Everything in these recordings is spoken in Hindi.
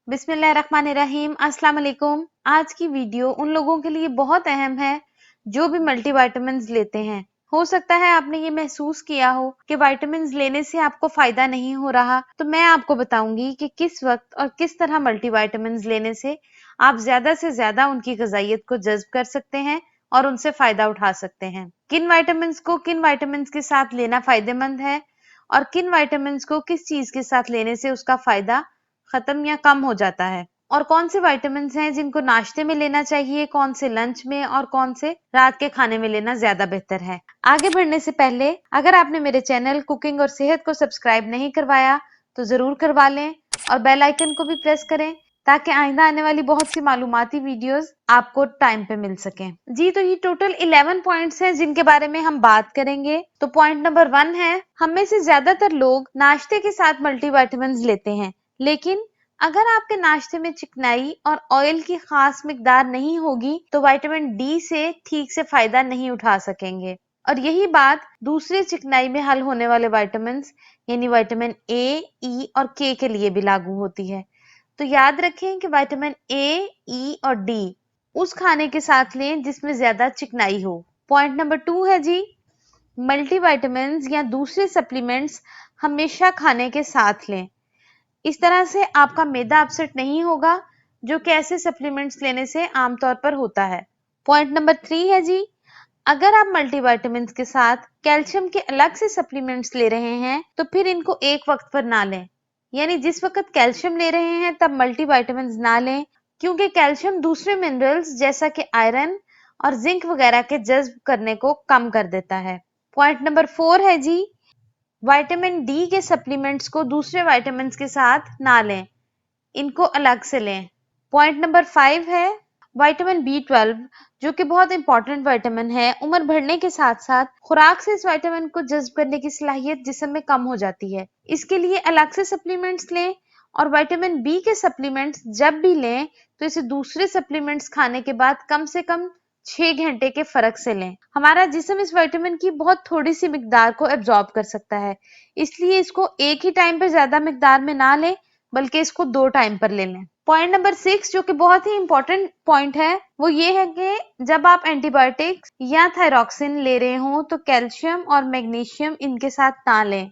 बिस्मिल्लाहिर्रहमानिर्रहीम, अस्सलाम वालेकुम। आज की वीडियो उन लोगों के लिए बहुत अहम है जो भी मल्टीविटामिन्स लेते हैं। हो सकता है आपने ये महसूस किया हो कि विटामिन्स लेने से आपको फायदा नहीं हो रहा, तो मैं आपको बताऊंगी कि किस वक्त और किस तरह मल्टीविटामिन्स लेने से आप ज्यादा से ज्यादा उनकी ग़िज़ाइयत को जज्ब कर सकते हैं और उनसे फायदा उठा सकते हैं। किन विटामिन्स को किन विटामिन्स के साथ लेना फायदेमंद है और किन विटामिन्स को किस चीज के साथ लेने से उसका फायदा खत्म या कम हो जाता है, और कौन से विटामिन्स हैं जिनको नाश्ते में लेना चाहिए, कौन से लंच में और कौन से रात के खाने में लेना ज्यादा बेहतर है। आगे बढ़ने से पहले अगर आपने मेरे चैनल कुकिंग और सेहत को सब्सक्राइब नहीं करवाया तो जरूर करवा लें और बेल आइकन को भी प्रेस करें ताकि आइंदा आने वाली बहुत सी मालूमाती वीडियोस आपको टाइम पे मिल सकें। जी, तो ये टोटल 11 पॉइंट्स हैं जिनके बारे में हम बात करेंगे। तो पॉइंट नंबर 1 है, हम में से ज्यादातर लोग नाश्ते के साथ मल्टीविटामिन्स लेते हैं, लेकिन अगर आपके नाश्ते में चिकनाई और ऑयल की खास मिकदार नहीं होगी तो विटामिन डी से ठीक से फायदा नहीं उठा सकेंगे। और यही बात दूसरे चिकनाई में हल होने वाले विटामिन्स यानी विटामिन ए, ई और के लिए भी लागू होती है। तो याद रखें कि विटामिन ए, ई और डी उस खाने के साथ लें जिसमें ज्यादा चिकनाई हो। पॉइंट नंबर 2 है जी, मल्टीविटामिन्स या दूसरे सप्लीमेंट्स हमेशा खाने के साथ लें। इस तरह से आपका मैदा अपसेट नहीं होगा, जो कि ऐसे सप्लीमेंट्स लेने से आमतौर पर होता है। पॉइंट नंबर 3 है जी, अगर आप मल्टीविटामिन्स के साथ कैल्शियम के अलग से सप्लीमेंट्स ले रहे हैं तो फिर इनको एक वक्त पर ना लें, यानी जिस वक्त कैल्शियम ले रहे हैं तब मल्टीविटामिन्स ना लें, क्योंकि कैल्शियम दूसरे मिनरल्स जैसा कि आयरन और जिंक वगैरह के जज्ब करने को कम कर देता है। पॉइंट नंबर 4 है जी, विटामिन डी के सप्लीमेंट्स को दूसरे विटामिन्स के साथ ना लें, इनको अलग से लें। पॉइंट नंबर 5 है, विटामिन बी 12 जो कि बहुत इंपॉर्टेंट विटामिन है, उम्र बढ़ने के साथ साथ खुराक से इस विटामिन को जज्ब करने की सलाहियत जिस्म में कम हो जाती है। इसके लिए अलग से सप्लीमेंट्स लें और विटामिन बी के सप्लीमेंट्स जब भी लें तो इसे दूसरे सप्लीमेंट्स खाने के बाद कम से कम 6 घंटे के फर्क से लें। हमारा जिस्म इस विटामिन की बहुत थोड़ी सी मिकदार को एब्जॉर्ब कर सकता है, इसलिए इसको एक ही टाइम पर ज्यादा मिकदार में ना लें बल्कि इसको 2 टाइम पर ले लें। पॉइंट नंबर 6 जो कि बहुत ही इंपॉर्टेंट पॉइंट है वो ये है कि जब आप एंटीबायोटिक्स या थायरॉक्सिन ले रहे हो तो कैल्शियम और मैग्नीशियम इनके साथ ना लें,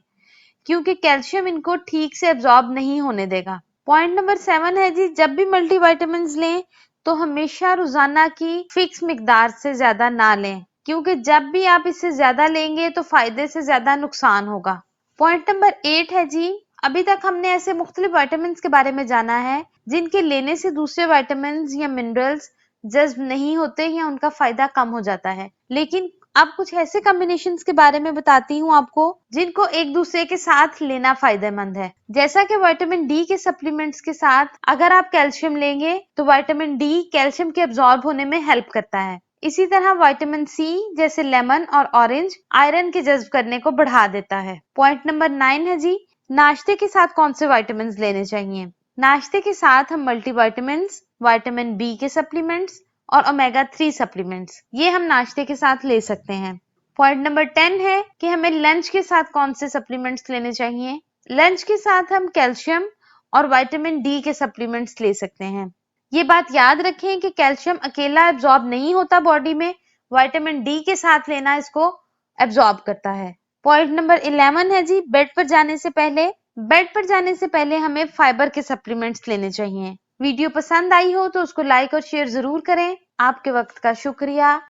क्योंकि कैल्शियम इनको ठीक से एब्जॉर्ब नहीं होने देगा। पॉइंट नंबर 7 है जी, जब भी मल्टीविटामिन्स लें तो हमेशा रोजाना की फिक्स मिकदार से ज्यादा ना लें, क्योंकि जब भी आप इससे ज्यादा लेंगे तो फायदे से ज्यादा नुकसान होगा। पॉइंट नंबर 8 है जी, अभी तक हमने ऐसे मुख्तलिफ विटामिन्स के बारे में जाना है जिनके लेने से दूसरे विटामिन्स या मिनरल्स जज्ब नहीं होते या उनका फायदा कम हो जाता है, लेकिन अब कुछ ऐसे कॉम्बिनेशंस के बारे में बताती हूँ आपको जिनको एक दूसरे के साथ लेना फायदेमंद है। जैसा कि विटामिन डी के सप्लीमेंट्स के साथ अगर आप कैल्शियम लेंगे तो विटामिन डी कैल्शियम के एब्जॉर्ब होने में हेल्प करता है। इसी तरह विटामिन सी जैसे लेमन और ऑरेंज आयरन के जज्ब करने को बढ़ा देता है। पॉइंट नंबर 9 है जी, नाश्ते के साथ कौन से विटामिन्स लेने चाहिए। नाश्ते के साथ हम मल्टीविटामिन्स, विटामिन बी के सप्लीमेंट्स और ओमेगा 3 सप्लीमेंट्स ये हम नाश्ते के साथ ले सकते हैं। पॉइंट नंबर 10 है कि हमें लंच के साथ कौन से सप्लीमेंट्स लेने चाहिए। लंच के साथ हम कैल्शियम और विटामिन डी के सप्लीमेंट्स ले सकते हैं। ये बात याद रखें कि कैल्शियम अकेला एब्जॉर्ब नहीं होता बॉडी में, विटामिन डी के साथ लेना इसको एब्जॉर्ब करता है। पॉइंट नंबर 11 है जी, बेड पर जाने से पहले हमें फाइबर के सप्लीमेंट्स लेने चाहिए। वीडियो पसंद आई हो तो उसको लाइक और शेयर जरूर करें। आपके वक्त का शुक्रिया।